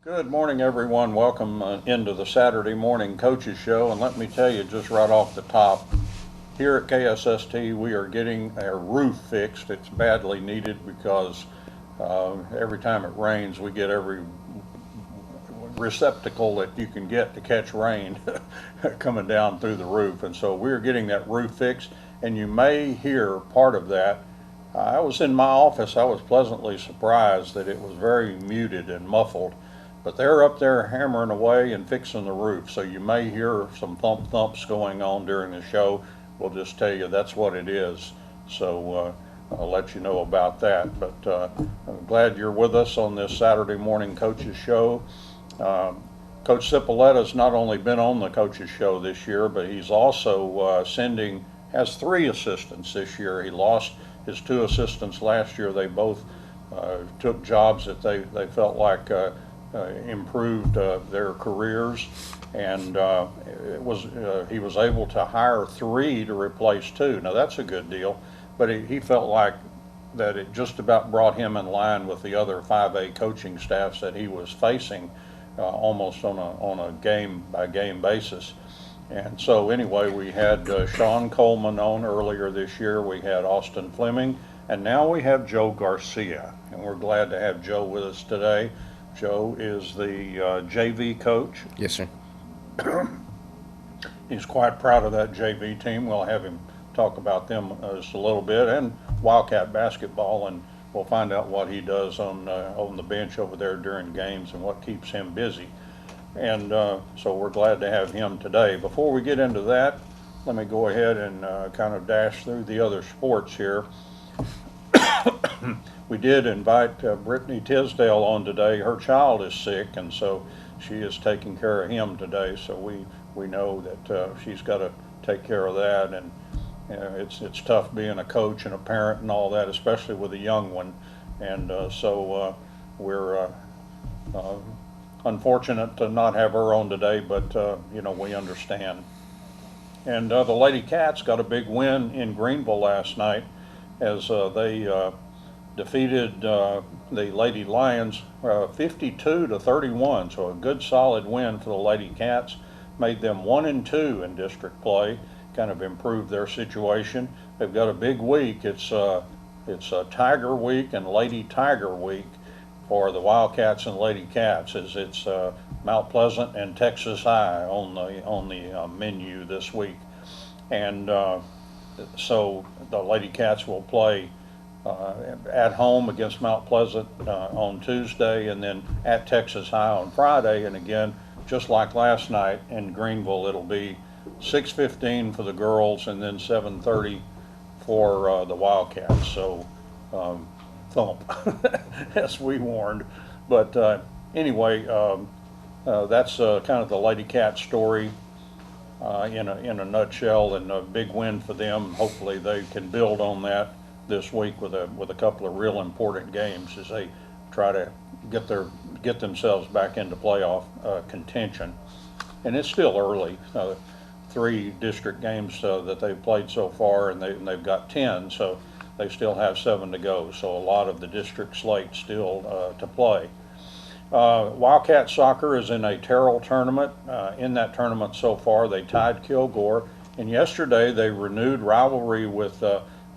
Good morning, everyone. Welcome into the Saturday Morning Coaches Show. And let me tell you just right off the top, here at KSST, we are getting our roof fixed. It's badly needed because every time it rains, we get every receptacle that you can get to catch rain coming down through the roof. And so we're getting that roof fixed, and you may hear part of that. I was in my office. I was pleasantly surprised that it was very muted and muffled. But they're up there hammering away and fixing the roof, so you may hear some thumps going on during the show. We'll just tell you that's what it is. So I'll let you know about that. But I'm glad you're with us on this Saturday Morning Coaches Show. Coach Cipolletta's not only been on the Coaches Show this year, but he's also has 3 assistants this year. He lost his 2 assistants last year. They both took jobs that they felt like improved their careers, and he was able to hire 3 to replace 2. Now that's a good deal, but he felt like that it just about brought him in line with the other 5A coaching staffs that he was facing almost on a game by game basis. And so anyway, we had Sean Coleman on earlier this year. We had Austin Fleming, and now we have Joe Garcia, and we're glad to have Joe with us today. Joe is the JV coach. Yes, sir. He's quite proud of that JV team. We'll have him talk about them just a little bit, and Wildcat basketball, and we'll find out what he does on the bench over there during games and what keeps him busy. And so we're glad to have him today. Before we get into that, let me go ahead and kind of dash through the other sports here. We did invite Brittany Tisdale on today. Her child is sick, and so she is taking care of him today. So we know that she's got to take care of that, and it's tough being a coach and a parent and all that, especially with a young one. And so we're unfortunate to not have her on today, but we understand. And the Lady Cats got a big win in Greenville last night as they defeated the Lady Lions 52-31. So a good solid win for the Lady Cats. Made them 1-2 in district play. Kind of improved their situation. They've got a big week. It's Tiger Week and Lady Tiger Week for the Wildcats and Lady Cats. It's Mount Pleasant and Texas High on the menu this week. And so the Lady Cats will play at home against Mount Pleasant on Tuesday, and then at Texas High on Friday. And again, just like last night in Greenville, it'll be 6:15 for the girls and then 7:30 for the Wildcats. So thump, as we warned. But anyway, that's kind of the Lady Cat story in a nutshell, and a big win for them. Hopefully they can build on that this week with a couple of real important games as they try to get themselves back into playoff contention. And it's still early. 3 district games that they've played so far, and they've got 10, so they still have 7 to go. So a lot of the district slate still to play. Wildcat soccer is in a Terrell tournament. In that tournament so far, they tied Kilgore, and yesterday they renewed rivalry with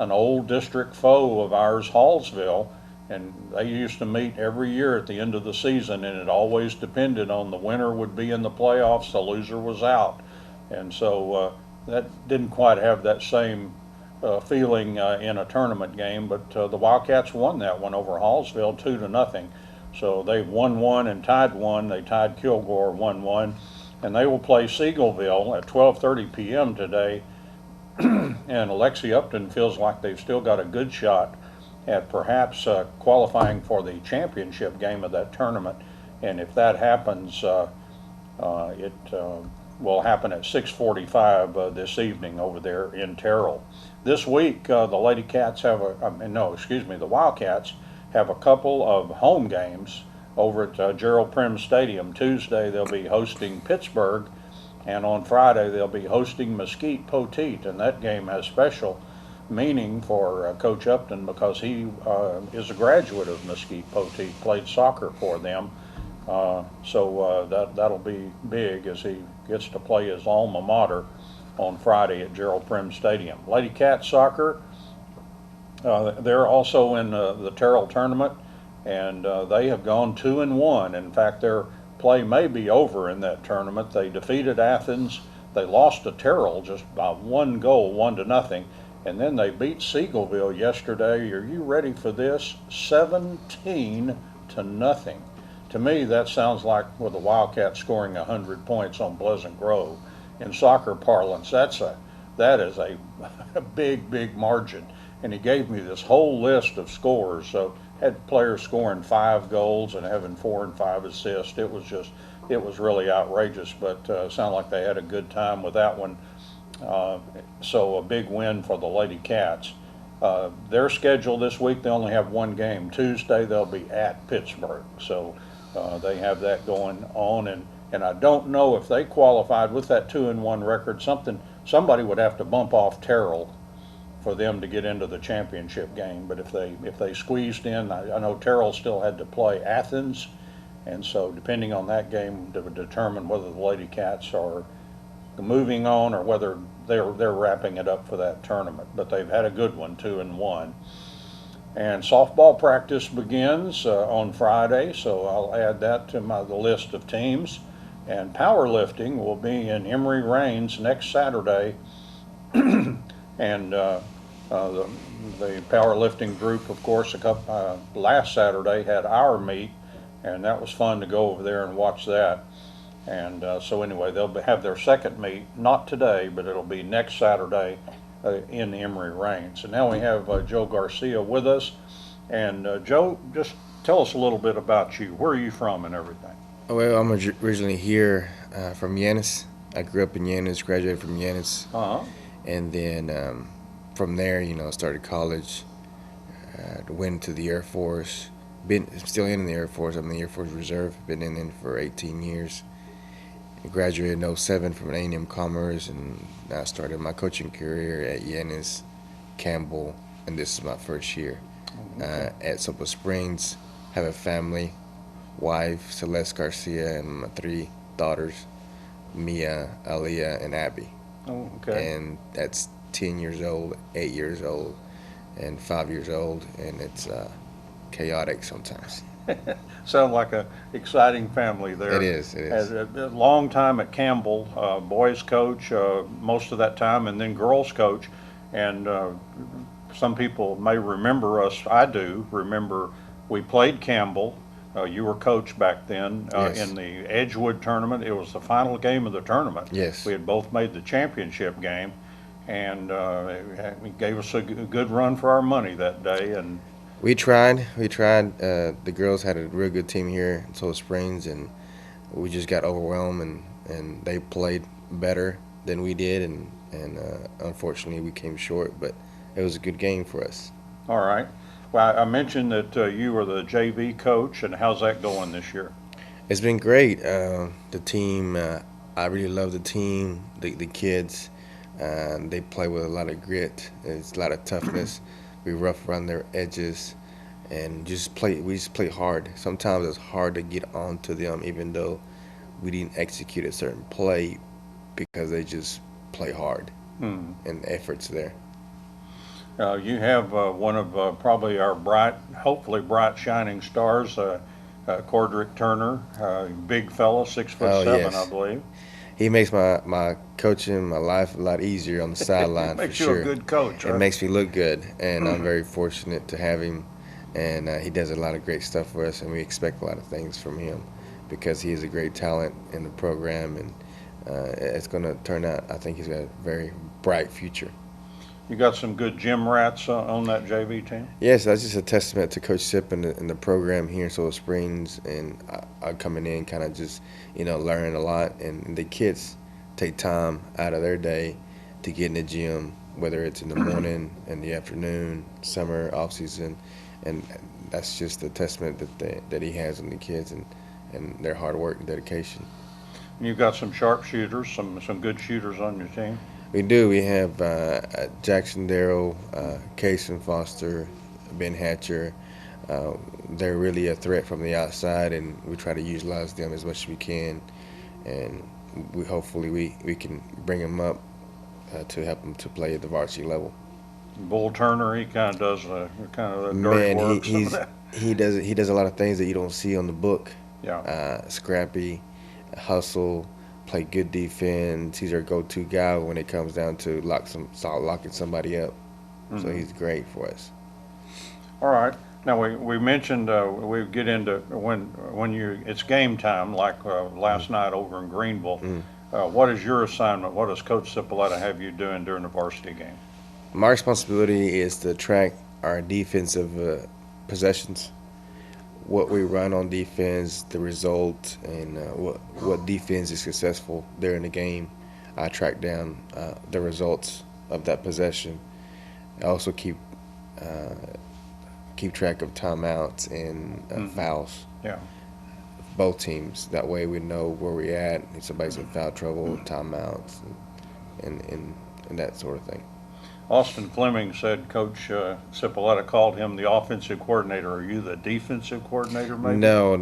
an old district foe of ours, Hallsville, and they used to meet every year at the end of the season, and it always depended on the winner would be in the playoffs, the loser was out. And so that didn't quite have that same feeling in a tournament game, but the Wildcats won that one over Hallsville 2-0. So they won 1 and tied 1. They tied Kilgore 1-1, and they will play Seagoville at 12:30 p.m. today. And Alexi Upton feels like they've still got a good shot at perhaps qualifying for the championship game of that tournament. And if that happens, it will happen at 6:45 this evening over there in Terrell. This week, the Lady Cats have the Wildcats have a couple of home games over at Gerald Prim Stadium. Tuesday they'll be hosting Pittsburgh, and on Friday they'll be hosting Mesquite Poteet, and that game has special meaning for Coach Upton because he is a graduate of Mesquite Poteet, played soccer for them That'll be big as he gets to play his alma mater on Friday at Gerald Prim Stadium. Lady Cat Soccer, they're also in the Terrell tournament, and they have gone 2-1. In fact, their play may be over in that tournament. They defeated Athens. They lost to Terrell just by 1 goal, 1-0, and then they beat Seagoville yesterday. Are you ready for this? 17-0. To me, that sounds like with the Wildcats scoring 100 points on Pleasant Grove. In soccer parlance, that is a big margin. And he gave me this whole list of scores. So had players scoring 5 goals and having 4 and 5 assists. It was really outrageous, but sounded like they had a good time with that one. So a big win for the Lady Cats. Their schedule this week, they only have 1 game. Tuesday they'll be at Pittsburgh. So they have that going on, and I don't know if they qualified with that 2-1 record. Somebody would have to bump off Terrell for them to get into the championship game. But if they squeezed in, I know Terrell still had to play Athens, and so depending on that game to determine whether the Lady Cats are moving on or whether they're wrapping it up for that tournament. But they've had a good one, 2-1. And softball practice begins on Friday, so I'll add that to the list of teams. And powerlifting will be in Emory Rains next Saturday. And the powerlifting group, of course, last Saturday had our meet, and that was fun to go over there and watch that. And so anyway, they'll have their second meet, not today, but it'll be next Saturday in Emory Rains. And now we have Joe Garcia with us. And Joe, just tell us a little bit about you. Where are you from and everything? Well, I'm originally here from Yannis. I grew up in Yannis, graduated from Yannis. And then from there, started college, went to the Air Force. Still in the Air Force. I'm in the Air Force Reserve. Been in for 18 years. Graduated in 07 from A&M Commerce, and I started my coaching career at Yannis, Campbell, and this is my first year. At Silver Springs, have a family, wife, Celeste Garcia, and my 3 daughters, Mia, Aliyah, and Abby. Oh, okay. And that's 10 years old, 8 years old, and 5 years old, and it's chaotic sometimes. Sound like a exciting family there. It is. As a long time at Campbell, boys coach most of that time, and then girls coach. And some people may remember us. I do remember we played Campbell. You were coach back then Yes. in the Edgewood tournament. It was the final game of the tournament. Yes. We had both made the championship game, and it gave us a good run for our money that day. And We tried. The girls had a real good team here in Silver Springs, and we just got overwhelmed, and they played better than we did, and unfortunately we came short, but it was a good game for us. all right. Well, I mentioned that you were the JV coach, and how's that going this year? It's been great. The team, I really love the team, the kids. They play with a lot of grit. It's a lot of toughness. We rough around their edges, and we just play hard. Sometimes it's hard to get onto them, even though we didn't execute a certain play, because they just play hard, and the effort's there. You have one of probably our hopefully bright shining stars, Cordrick Turner, big fella, 6'7", yes. I believe. He makes my coaching, my life a lot easier on the sideline, for Makes you sure. a good coach, It right? makes me look good, and I'm very fortunate to have him. And he does a lot of great stuff for us, and we expect a lot of things from him because he is a great talent in the program, and it's going to turn out. I think he's got a very bright future. You got some good gym rats on that JV team? Yes, that's just a testament to Coach Sip and the program here in Silver Springs, and I coming in kind of just, learning a lot, and the kids take time out of their day to get in the gym, whether it's in the morning, in the afternoon, summer, off season, and that's just a testament that he has on the kids and their hard work and dedication. You've got some sharpshooters, some good shooters on your team? We do. We have Jackson Darrell, Kason Foster, Ben Hatcher, They're really a threat from the outside, and we try to utilize them as much as we can. And hopefully we can bring them up to help them to play at the varsity level. Bull Turner, he kind of does the dirty Man, work. Some of that. he does a lot of things that you don't see on the book. Yeah. Scrappy, hustle, play good defense. He's our go-to guy when it comes down to locking somebody up. Mm-hmm. So he's great for us. All right. Now we mentioned we get into when it's game time, like last night over in Greenville. What is your assignment? What does Coach Cipolletta have you doing during the varsity game? My responsibility is to track our defensive possessions, what we run on defense, the result, and what defense is successful during the game. I track down the results of that possession. I also keep track of timeouts and fouls. Yeah. Both teams. That way we know where we're at. If somebody's in foul trouble, timeouts, and that sort of thing. Austin Fleming said Coach Cipolletta called him the offensive coordinator. Are you the defensive coordinator, maybe? No.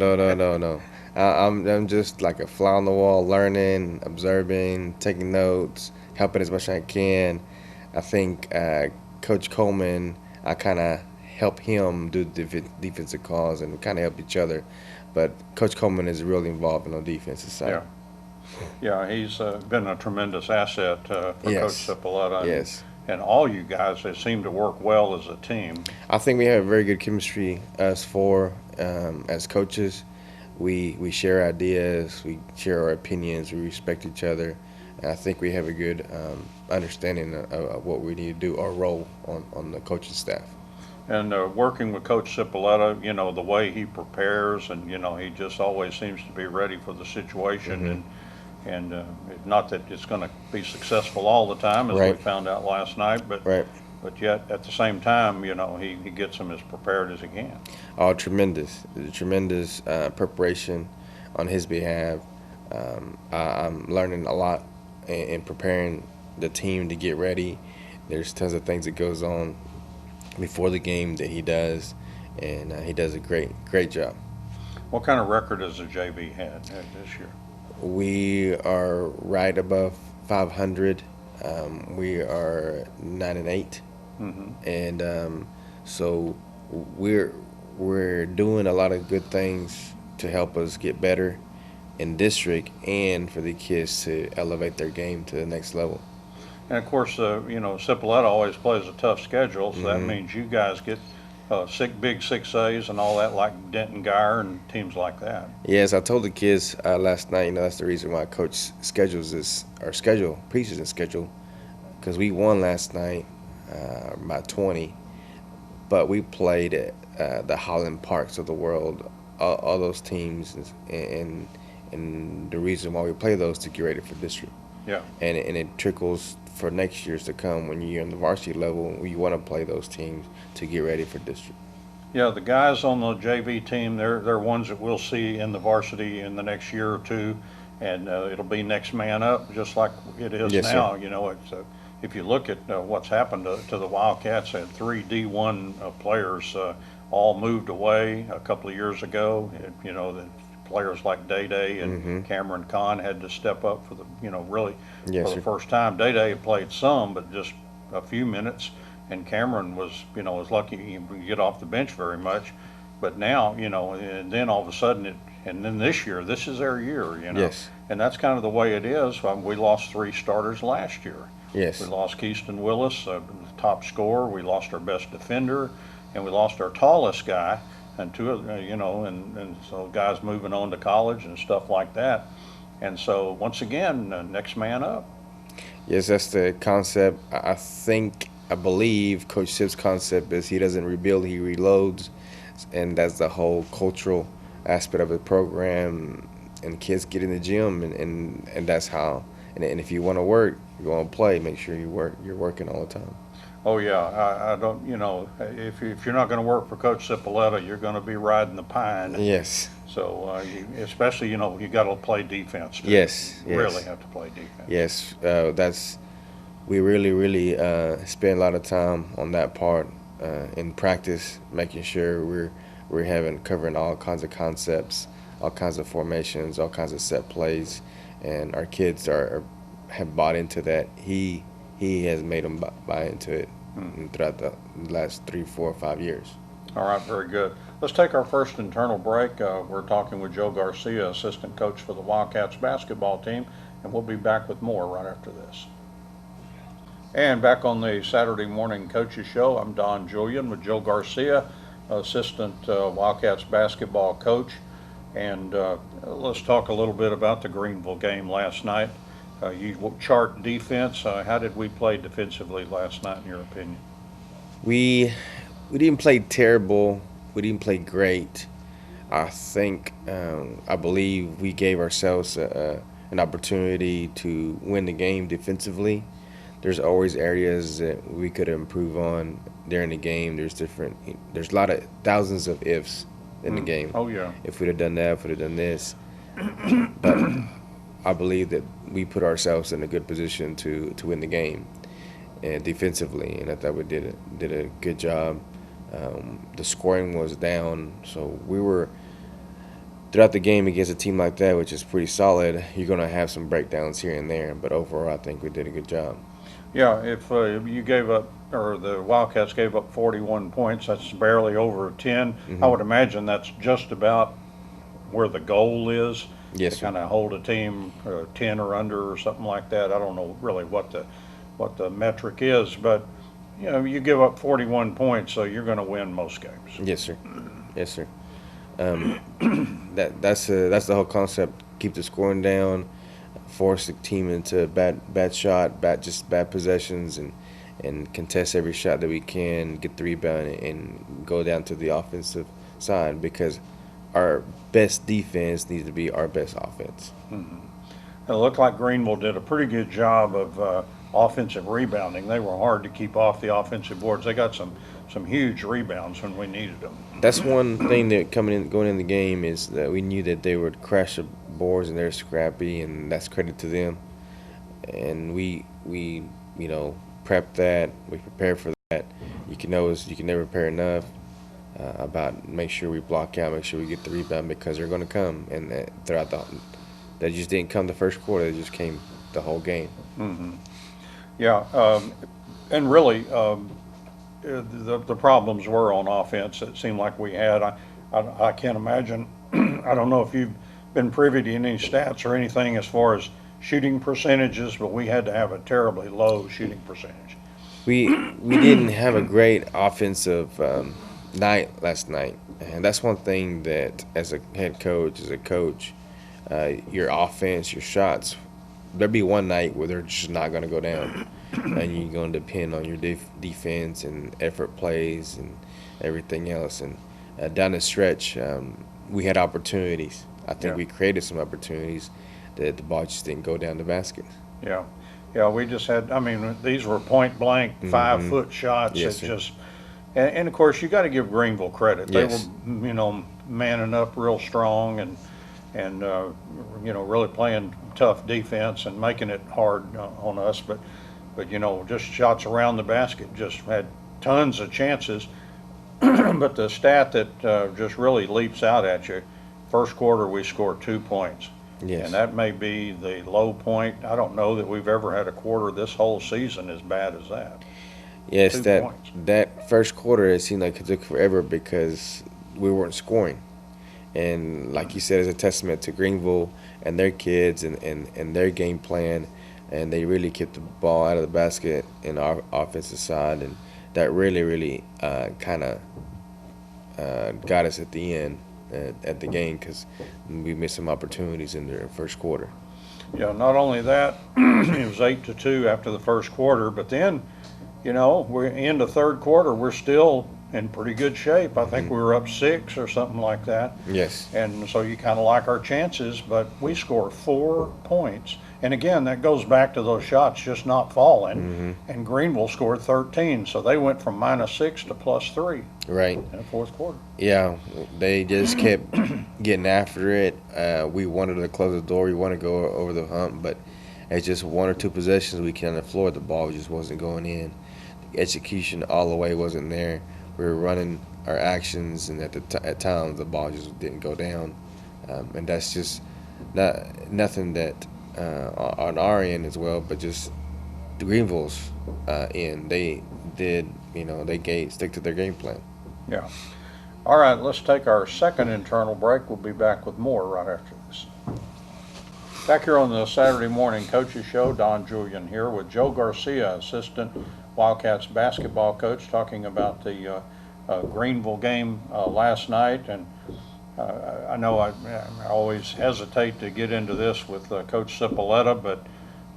I'm just like a fly on the wall, learning, observing, taking notes, helping as much as I can. I think Coach Coleman, I kind of help him do the defensive calls, and we kind of help each other. But Coach Coleman is really involved in the defensive side. Yeah, he's been a tremendous asset for Yes. Coach Cipolletta. Yes. And all you guys, they seem to work well as a team. I think we have very good chemistry, us four, as coaches. We share ideas, we share our opinions, we respect each other. And I think we have a good understanding of what we need to do, our role on the coaching staff. And working with Coach Cipolletta, the way he prepares, and he just always seems to be ready for the situation. And not that it's going to be successful all the time, as we found out last night, but yet at the same time, he gets them as prepared as he can. Oh, tremendous preparation on his behalf. I'm learning a lot in preparing the team to get ready. There's tons of things that goes on before the game that he does, and he does a great job. What kind of record has the JV had this year? We are right above 500. We are 9-8, and so we're doing a lot of good things to help us get better in district and for the kids to elevate their game to the next level. And of course, Cipolletta always plays a tough schedule, so that means you guys get big 6As and all that, like Denton Geyer and teams like that. Yes, I told the kids last night, that's the reason why Coach schedules our schedule, preseason schedule, because we won last night by 20, but we played at the Holland Parks of the world, all those teams, and the reason why we play those to get ready for district. Yeah. And it trickles for next years to come when you're in the varsity level. We want to play those teams to get ready for district. Yeah, the guys on the JV team, they're ones that we'll see in the varsity in the next year or two, and it'll be next man up, just like it is now. Sir. It's if you look at what's happened to the Wildcats, they had 3 D1 players all moved away a couple of years ago. The players like Day and Cameron Kahn had to step up for the really for the first time. Day had played some, but just a few minutes, and Cameron was lucky he didn't get off the bench very much. But now and then all of a sudden and then this year, this is their year. Yes. And that's kind of the way it is. We lost 3 starters last year. Yes. We lost Keyston Willis, the top scorer. We lost our best defender, and we lost our tallest guy. And two of and so guys moving on to college and stuff like that. And so once again, next man up. Yes, that's the concept. I believe Coach Sip's concept is he doesn't rebuild, he reloads, and that's the whole cultural aspect of the program. And kids get in the gym, and that's how. And if you want to work, you want to play, make sure you're working all the time. Oh yeah, I don't. If you're not going to work for Coach Cipolletta, you're going to be riding the pine. Yes. So especially you got to play defense. Yes. You really have to play defense. Yes, we really spend a lot of time on that part in practice, making sure We're covering all kinds of concepts, all kinds of formations, all kinds of set plays, and our kids have bought into that. He has made them buy into it throughout the last 3, 4, 5 years. All right, very good. Let's take our first internal break. We're talking with Joe Garcia, assistant coach for the Wildcats basketball team, and we'll be back with more right after this. And back on the Saturday Morning Coaches Show, I'm Don Julian with Joe Garcia, assistant Wildcats basketball coach. And let's talk a little bit about the Greenville game last night. You chart defense. How did we play defensively last night, in your opinion? We didn't play terrible. We didn't play great. I believe we gave ourselves an opportunity to win the game defensively. There's always areas that we could improve on during the game. There's a lot of thousands of ifs in the game. Oh, yeah. If we'd have done that, if we'd have done this. But I believe that we put ourselves in a good position to win the game and defensively, and I thought we did a good job. The scoring was down, so we were throughout the game against a team like that, which is pretty solid. You're going to have some breakdowns here and there, but overall, I think we did a good job. Yeah, if you gave up, or the Wildcats gave up 41 points, that's barely over 10. Mm-hmm. I would imagine that's just about where the goal is. Yes, to kind of hold a team 10 or under or something like that. I don't know really what the metric is, but you know, you give up 41 points, so you're going to win most games. Yes, sir. Yes, sir. That's the whole concept. Keep the scoring down, force the team into bad shot, bad possessions, and contest every shot that we can, get the rebound, and go down to the offensive side, because our best defense needs to be our best offense. Mm-hmm. It looked like Greenville did a pretty good job of offensive rebounding. They were hard to keep off the offensive boards. They got some huge rebounds when we needed them. That's one thing that going in the game is that we knew that they would crash the boards, and they're scrappy, and that's credit to them. And we prep that, we prepare for that. You can never prepare enough about make sure we block out, make sure we get the rebound, because they're going to come. And they just didn't come the first quarter; they just came the whole game. Mm-hmm. Yeah, and really, the problems were on offense. It seemed like we had. I can't imagine. I don't know if you've been privy to any stats or anything as far as shooting percentages, but we had to have a terribly low shooting percentage. We didn't have a great offensive night last night, and that's one thing that as a head coach, your offense, your shots, there'll be one night where they're just not going to go down, and you're going to depend on your defense and effort plays and everything else. And down the stretch, we had opportunities. I think we created some opportunities that the ball just didn't go down the basket. Yeah. Yeah, we just had, I mean, these were point blank 5-foot shots. Yes, that just, and of course, you got to give Greenville credit. Yes. They were, manning up real strong and really playing tough defense and making it hard on us. But just shots around the basket, just had tons of chances. But the stat that just really leaps out at you, first quarter we scored 2 points. Yes. And that may be the low point. I don't know that we've ever had a quarter this whole season as bad as that. Yes, 2 that points. that first quarter, it seemed like it took forever because we weren't scoring. And like you said, it's a testament to Greenville and their kids and their game plan. And they really kept the ball out of the basket in our offensive side. And that really kind of got us at the end at the game, because we missed some opportunities in the first quarter. Yeah, not only that, it was 8-2 after the first quarter, but then, we're in the third quarter, we're still in pretty good shape. I think we were up 6 or something like that. Yes. And so you kind of like our chances, but we scored 4 points. And again, that goes back to those shots just not falling. And Greenville scored 13, so they went from -6 to +3. Right. In the fourth quarter. Yeah, they just kept getting after it. We wanted to close the door. We wanted to go over the hump, but it's just 1 or 2 possessions we can on the floor. The ball just wasn't going in. The execution all the way wasn't there. We were running our actions, and at times the ball just didn't go down, and that's just nothing that on our end as well, but just the Greenville's end. They did, they stick to their game plan. Yeah. All right, let's take our second internal break. We'll be back with more right after this. Back here on the Saturday Morning Coaches Show, Don Julian here with Joe Garcia, assistant Wildcats basketball coach, talking about the Greenville game last night. And I know I always hesitate to get into this with Coach Cipolletta, but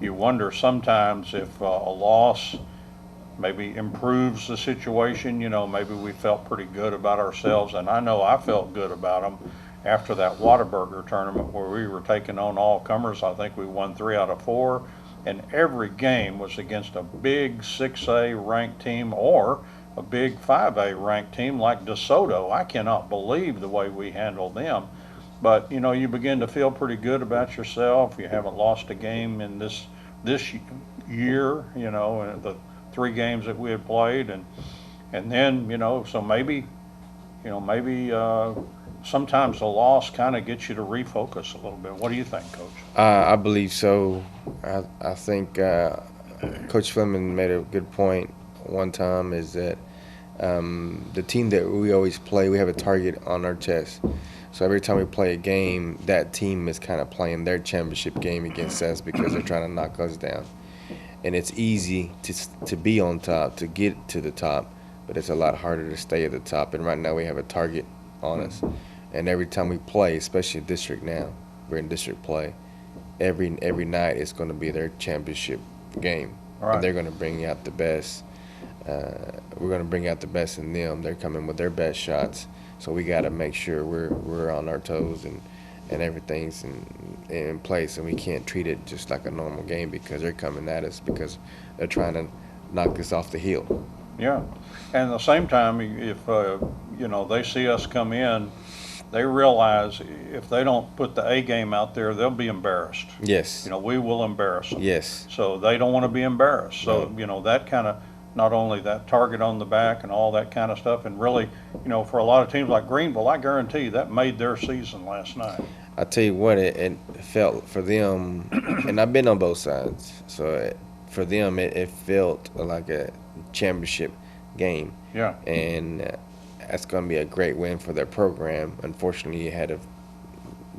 you wonder sometimes if a loss maybe improves the situation. Maybe we felt pretty good about ourselves, and I know I felt good about them after that Whataburger tournament where we were taking on all comers. I think we won 3 out of 4, and every game was against a big 6A ranked team or a big 5A ranked team like DeSoto. I cannot believe the way we handled them. But you begin to feel pretty good about yourself. You haven't lost a game in this year, the 3 games that we had played, and then so maybe sometimes the loss kind of gets you to refocus a little bit. What do you think, Coach? I believe so. I think Coach Fleming made a good point one time, is that the team that we always play, we have a target on our chest. So every time we play a game, that team is kind of playing their championship game against us because they're trying to knock us down. And it's easy to be on top, to get to the top, but it's a lot harder to stay at the top. And right now we have a target on us. And every time we play, especially district now, we're in district play, every night it's going to be their championship game. Right. And they're going to bring out the best. We're going to bring out the best in them. They're coming with their best shots. So we got to make sure we're on our toes and everything's in place, and we can't treat it just like a normal game because they're coming at us because they're trying to knock us off the heel. Yeah, and at the same time, if they see us come in, they realize if they don't put the A game out there, they'll be embarrassed. Yes. We will embarrass them. Yes. So they don't want to be embarrassed. So that kind of, not only that target on the back and all that kind of stuff, and really, for a lot of teams like Greenville, I guarantee you that made their season last night. I tell you what, it felt for them, and I've been on both sides. So for them, it felt like a championship game. Yeah. And that's going to be a great win for their program. Unfortunately, it had to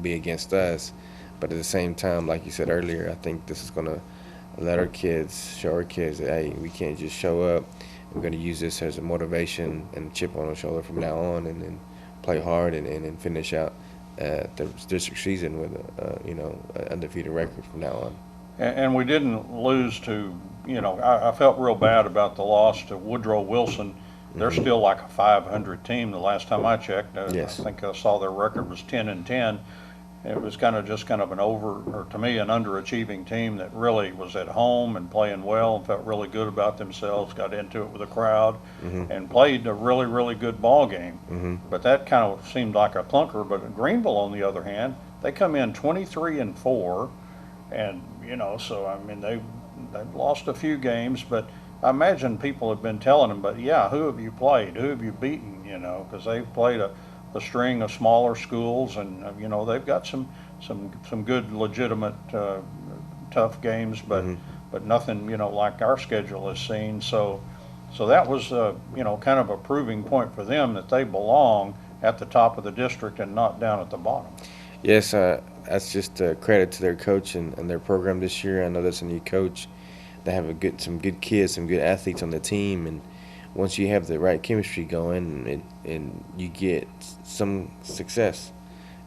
be against us. But at the same time, like you said earlier, I think this is going to show our kids that, hey, we can't just show up. We're going to use this as a motivation and a chip on our shoulder from now on, and then play hard and finish out the district season with an undefeated record from now on. And we didn't lose to, I felt real bad about the loss to Woodrow Wilson. They're still like a 500 team the last time I checked. Yes. I think I saw their record was 10-10. It was kind of an to me, an underachieving team that really was at home and playing well and felt really good about themselves, got into it with the crowd, and played a really, really good ball game. But that kind of seemed like a clunker. But Greenville, on the other hand, they come in 23-4, and so I mean they've lost a few games, but I imagine people have been telling them, but yeah, who have you played? Who have you beaten? Because they've played a string of smaller schools, and they've got some good, legitimate, tough games, but nothing like our schedule has seen. So that was kind of a proving point for them that they belong at the top of the district and not down at the bottom. Yes, that's just a credit to their coach and their program this year. I know that's a new coach. They have some good kids, some good athletes on the team, and once you have the right chemistry going, and you get some success,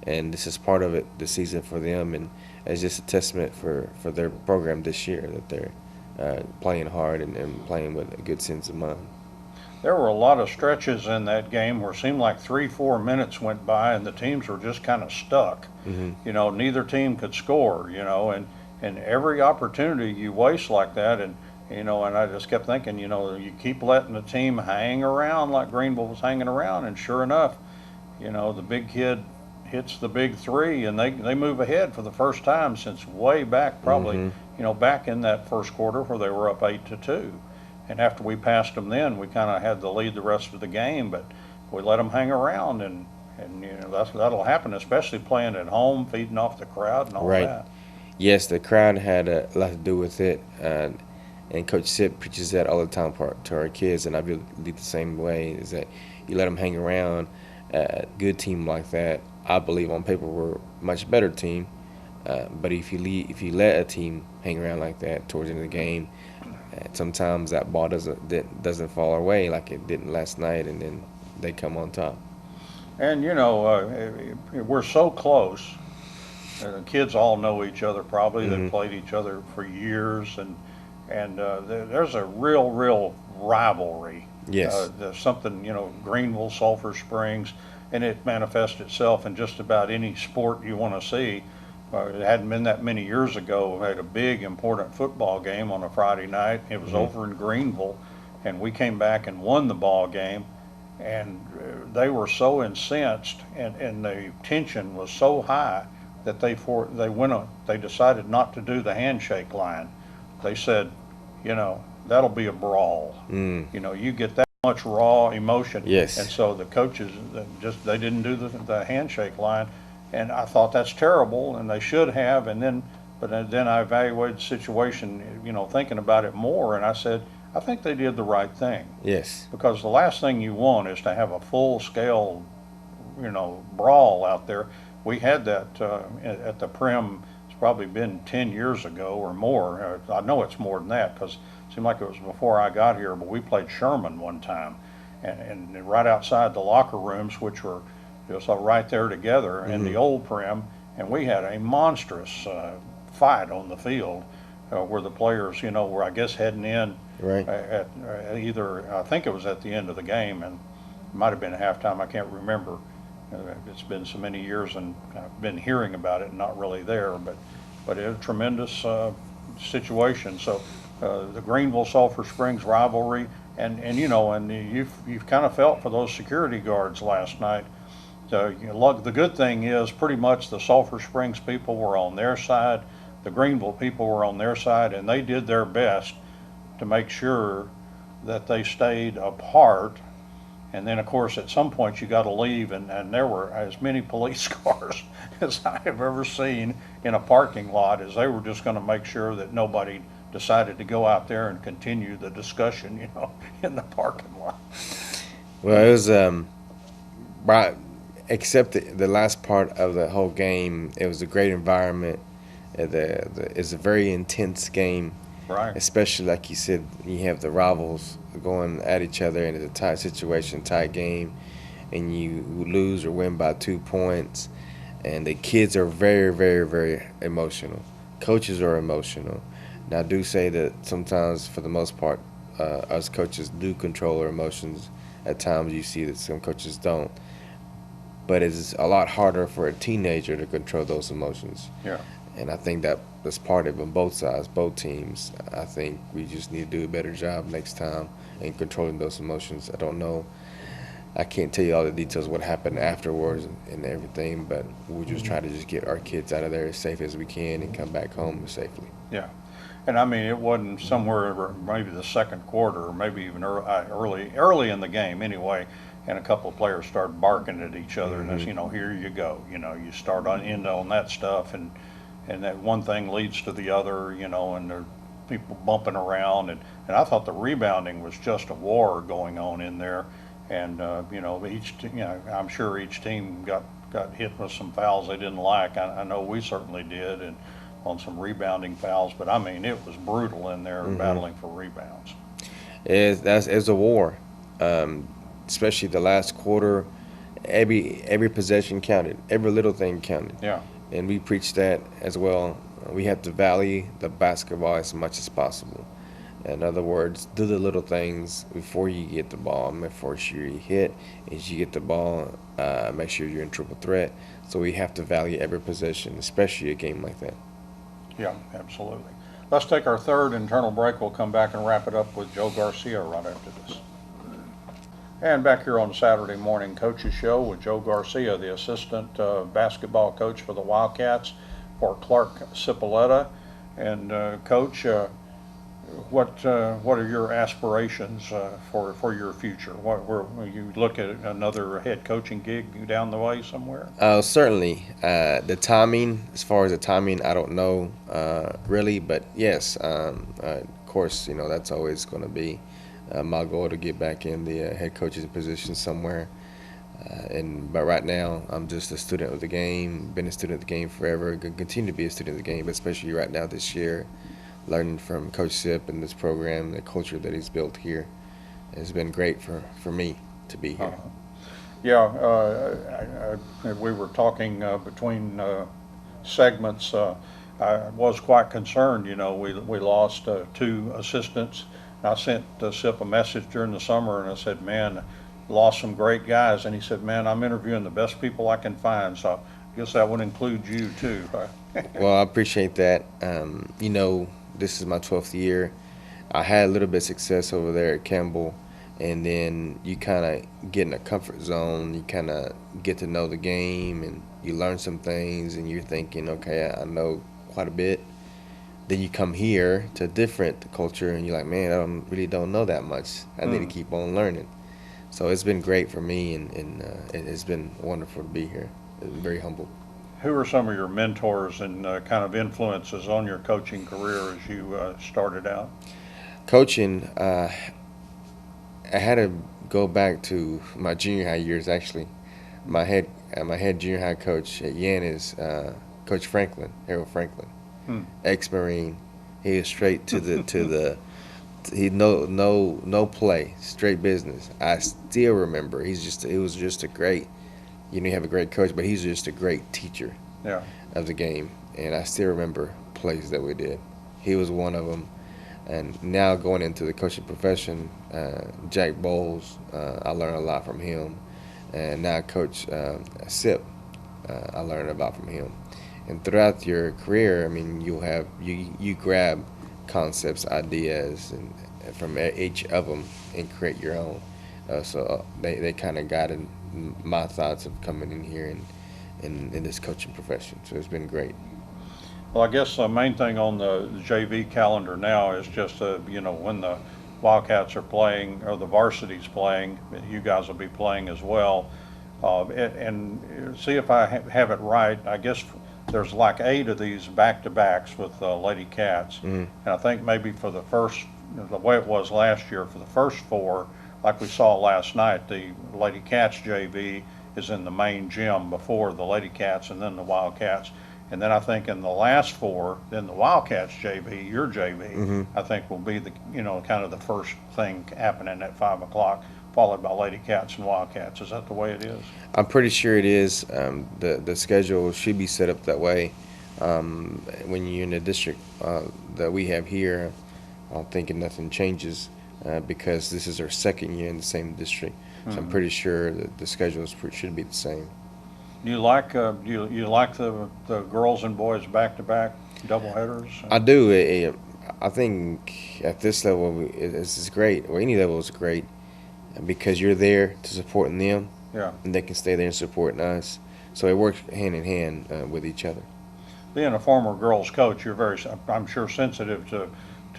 and this is part of it this season for them, and it's just a testament for their program this year that they're playing hard and playing with a good sense of mind. There were a lot of stretches in that game where it seemed like 3-4 minutes went by and the teams were just kind of stuck. Neither team could score, and every opportunity you waste like that, and I just kept thinking, you keep letting the team hang around like Greenville was hanging around, and sure enough, the big kid hits the big 3, and they move ahead for the first time since way back, probably, back in that first quarter where they were up 8-2. And after we passed them then, we kind of had the lead the rest of the game, but we let them hang around, and that'll happen, especially playing at home, feeding off the crowd and all Right. that. Yes, the crowd had a lot to do with it, and Coach Sip preaches that all the time to our kids, and I believe the same way, is that you let them hang around. A good team like that, I believe on paper we're a much better team, but if you let a team hang around like that towards the end of the game, sometimes that ball doesn't fall our way like it didn't last night, and then they come on top. And we're so close. The kids all know each other probably. They've played each other for years, and there's a real rivalry. Yes. There's something, Greenville, Sulphur Springs, and it manifests itself in just about any sport you want to see. It hadn't been that many years ago. We had a big, important football game on a Friday night. It was over in Greenville, and we came back and won the ball game. And they were so incensed, and the tension was so high that they decided not to do the handshake line. They said, that'll be a brawl. You get that much raw emotion. Yes. And so the coaches they didn't do the handshake line, and I thought that's terrible, and they should have. But then I evaluated the situation, thinking about it more, and I said, I think they did the right thing. Yes. Because the last thing you want is to have a full-scale, brawl out there. We had that at the Prim. It's probably been 10 years ago or more. I know it's more than that because it seemed like it was before I got here, but we played Sherman one time. And right outside the locker rooms, which were just right there together in the old Prim, and we had a monstrous fight on the field where the players, were, I guess, heading in. Right. At either, I think it was at the end of the game, and it might have been halftime. I can't remember. It's been so many years, and I've been hearing about it, and not really there. But it was a tremendous situation. So the Greenville Sulphur Springs rivalry, and you've kind of felt for those security guards last night. The good thing is pretty much the Sulphur Springs people were on their side, the Greenville people were on their side, and they did their best to make sure that they stayed apart. And then, of course, at some point you got to leave, and there were as many police cars as I have ever seen in a parking lot, as they were just going to make sure that nobody decided to go out there and continue the discussion, in the parking lot. Well, it was right, except the last part of the whole game. It was a great environment. It's a very intense game. Right. Especially like you said, you have the rivals going at each other, and it's a tight situation, tight game, and you lose or win by 2 points. And the kids are very, very, very emotional. Coaches are emotional. Now, I do say that sometimes, for the most part, us coaches do control our emotions. At times, you see that some coaches don't. But it's a lot harder for a teenager to control those emotions. Yeah. And I think that's part of it on both sides, both teams. I think we just need to do a better job next time in controlling those emotions. I don't know. I can't tell you all the details of what happened afterwards and everything, but we'll just try to just get our kids out of there as safe as we can and come back home safely. Yeah. And I mean, it wasn't somewhere maybe the second quarter, or maybe even early in the game anyway, and a couple of players started barking at each other, and it's, here you go. You start on that stuff, and that one thing leads to the other, and there are people bumping around, and I thought the rebounding was just a war going on in there, and I'm sure each team got hit with some fouls they didn't like. I know we certainly did, and on some rebounding fouls, but I mean, it was brutal in there battling for rebounds. It's a war, especially the last quarter. Every possession counted, every little thing counted. Yeah. And we preach that as well. We have to value the basketball as much as possible. In other words, do the little things before you get the ball. Make sure you hit. As you get the ball, make sure you're in triple threat. So we have to value every possession, especially a game like that. Yeah, absolutely. Let's take our third internal break. We'll come back and wrap it up with Joe Garcia right after this. And back here on the Saturday morning coaches show with Joe Garcia, the assistant basketball coach for the Wildcats for Clark Cipolletta. And Coach, what are your aspirations for your future? Where you look at another head coaching gig down the way somewhere? Certainly. The timing, as far as the timing, I don't know really, but yes, of course, that's always going to be my goal to get back in the head coach's position somewhere. But right now, I'm just a student of the game. Been a student of the game forever. Continue to be a student of the game, but especially right now this year, learning from Coach Sip and this program, the culture that he's built here, has been great for me to be here. Yeah, we were talking between segments. I was quite concerned. We lost two assistants. I sent Sip a message during the summer, and I said, "Man, lost some great guys." And he said, "Man, I'm interviewing the best people I can find." So I guess that would include you too. Well, I appreciate that. This is my 12th year. I had a little bit of success over there at Campbell, and then you kind of get in a comfort zone. You kind of get to know the game, and you learn some things, and you're thinking, okay, I know quite a bit. Then you come here to a different culture, and you're like, man, really don't know that much. I need to keep on learning. So it's been great for me, and it's been wonderful to be here. I'm very humbled. Who are some of your mentors and kind of influences on your coaching career as you started out? Coaching, I had to go back to my junior high years. Actually, my head junior high coach at Yen is Coach Franklin, Harold Franklin, ex-Marine. He was straight to the he no play, straight business. I still remember. He was just a great. You have a great coach, but he's just a great teacher of the game. And I still remember plays that we did. He was one of them. And now going into the coaching profession, Jack Bowles, I learned a lot from him. And now Coach Sip, I learned about from him. And throughout your career, I mean, you grab concepts, ideas, and from each of them and create your own. So they kind of guided my thoughts of coming in here and in this coaching profession. So it's been great. Well, I guess the main thing on the JV calendar now is just, when the Wildcats are playing or the varsity's playing, you guys will be playing as well. And see if I have it right. I guess there's like 8 of these back-to-backs with Lady Cats. And I think maybe for the first, the way it was last year, for the first 4, like we saw last night, the Lady Cats JV is in the main gym before the Lady Cats and then the Wildcats. And then I think in the last 4, then the Wildcats JV, your JV, I think will be the, kind of the first thing happening at 5 o'clock, followed by Lady Cats and Wildcats. Is that the way it is? I'm pretty sure it is. The schedule should be set up that way. When you're in the district that we have here, I'm thinking nothing changes because this is our second year in the same district. So I'm pretty sure that the schedules should be the same. Do you like you like the girls and boys back-to-back doubleheaders? I do. I think at this level it's great, or any level is great, because you're there to support them, and they can stay there and supporting us. So it works hand in hand with each other. Being a former girls coach, you're very, I'm sure, sensitive to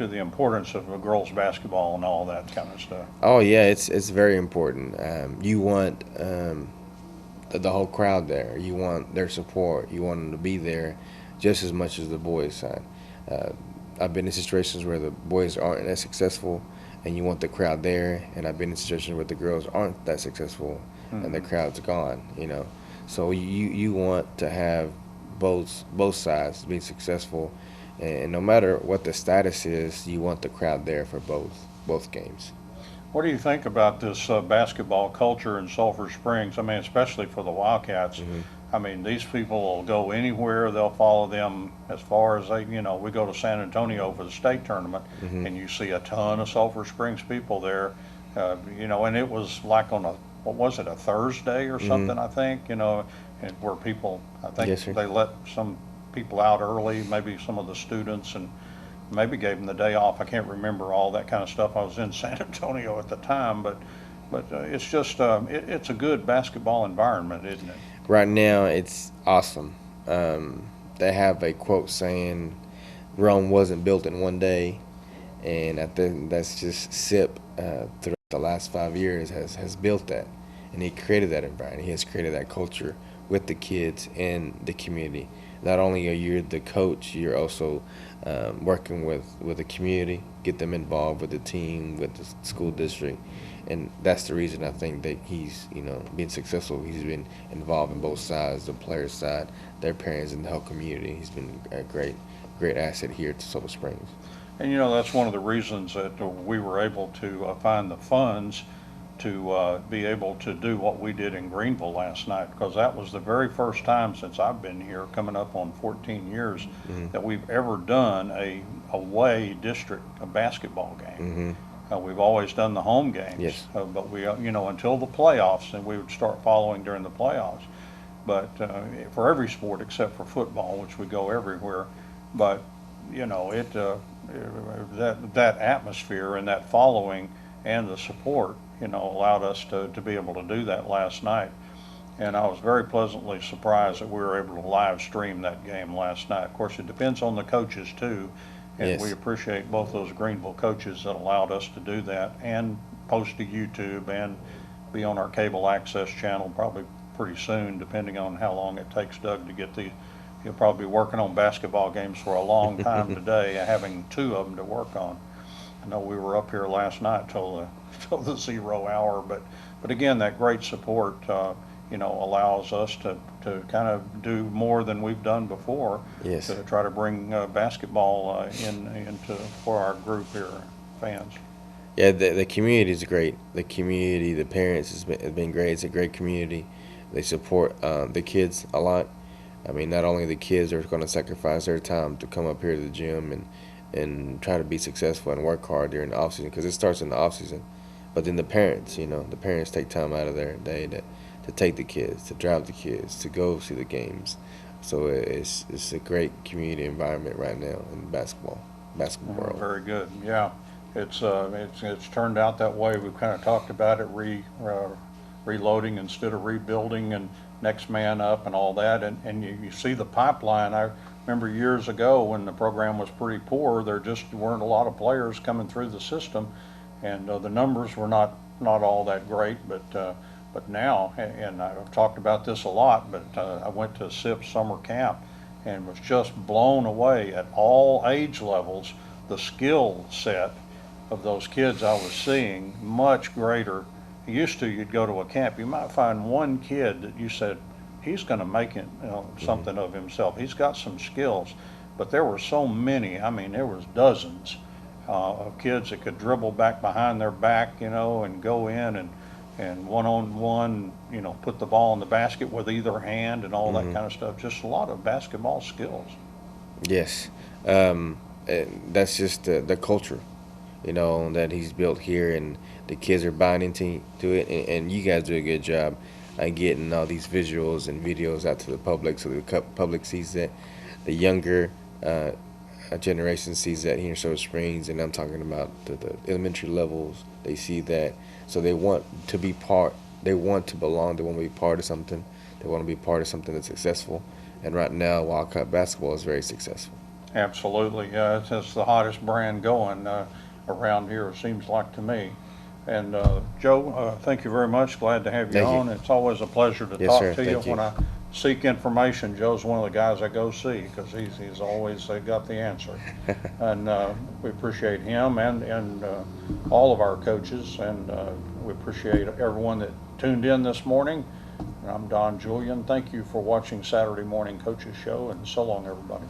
the importance of girls basketball and all that kind of stuff. Oh yeah, it's very important. You want the whole crowd there. You want their support. You want them to be there just as much as the boys' side. I've been in situations where the boys aren't as successful, and you want the crowd there. And I've been in situations where the girls aren't that successful, and the crowd's gone. So you want to have both sides being successful, and no matter what the status is, you want the crowd there for both games. What do you think about this basketball culture in Sulphur Springs? I mean, especially for the Wildcats. I mean, these people will go anywhere. They'll follow them as far as they, we go to San Antonio for the state tournament, and you see a ton of Sulphur Springs people there, and it was like on what was it, a Thursday or something, I think, and where people, I think they let some people out early, maybe some of the students, and maybe gave them the day off. I can't remember all that kind of stuff. I was in San Antonio at the time, but it's just it's a good basketball environment, isn't it? Right now, it's awesome. They have a quote saying, "Rome wasn't built in one day," And I think that's just SIP throughout the last 5 years has built that, and he created that environment. He has created that culture with the kids and the community. Not only are you the coach, you're also working with the community, get them involved with the team, with the school district, and that's the reason I think that he's been successful. He's been involved in both sides, the players' side, their parents, and the whole community. He's been a great asset here to Silver Springs. And that's one of the reasons that we were able to find the funds to be able to do what we did in Greenville last night, because that was the very first time since I've been here, coming up on 14 years, that we've ever done a away district basketball game. We've always done the home games, yes. But we, until the playoffs, and we would start following during the playoffs. But for every sport except for football, which we go everywhere, but that atmosphere and that following and the support, allowed us to be able to do that last night. And I was very pleasantly surprised that we were able to live stream that game last night. Of course, it depends on the coaches too, and yes. We appreciate both those Greenville coaches that allowed us to do that and post to YouTube and be on our cable access channel probably pretty soon, depending on how long it takes Doug to get the. He'll probably be working on basketball games for a long time today, having 2 of them to work on. I know we were up here last night till the 0 hour, but again, that great support, allows us to kind of do more than we've done before. Yes. To try to bring basketball into for our group here, fans. Yeah, the community is great. The community, the parents has been great. It's a great community. They support the kids a lot. I mean, not only the kids are going to sacrifice their time to come up here to the gym and try to be successful and work hard during the off season, because it starts in the off season. But then the parents, the parents take time out of their day to take the kids, to drive the kids, to go see the games. So it's a great community environment right now in the basketball world. Very good. Yeah, it's turned out that way. We've kind of talked about it, reloading instead of rebuilding, and next man up and all that, and you see the pipeline. I remember years ago when the program was pretty poor, there just weren't a lot of players coming through the system, and the numbers were not all that great, but now, and I've talked about this a lot, but I went to SIP summer camp and was just blown away at all age levels. The skill set of those kids I was seeing much greater. Used to, you'd go to a camp, you might find one kid that you said, he's going to make it, something of himself. He's got some skills. But there were so many. I mean, there was dozens of kids that could dribble back behind their back, and go in and one-on-one, put the ball in the basket with either hand and all that kind of stuff. Just a lot of basketball skills. Yes. That's just the culture, that he's built here, and the kids are buying into it, and you guys do a good job getting all these visuals and videos out to the public, so the public sees that. The younger generation sees that here in Silver Springs, and I'm talking about the elementary levels. They see that, so they want to be part. They want to belong. They want to be part of something. They want to be part of something that's successful. And right now, Wildcat basketball is very successful. Absolutely, yeah. It's the hottest brand going around here, it seems like to me. And Joe, thank you very much. Glad to have you on. It's always a pleasure to talk to you. When I seek information, Joe's one of the guys I go see, because he's always got the answer. And we appreciate him and all of our coaches, and we appreciate everyone that tuned in this morning. And I'm Don Julian. Thank you for watching Saturday Morning Coaches Show, and so long, everybody.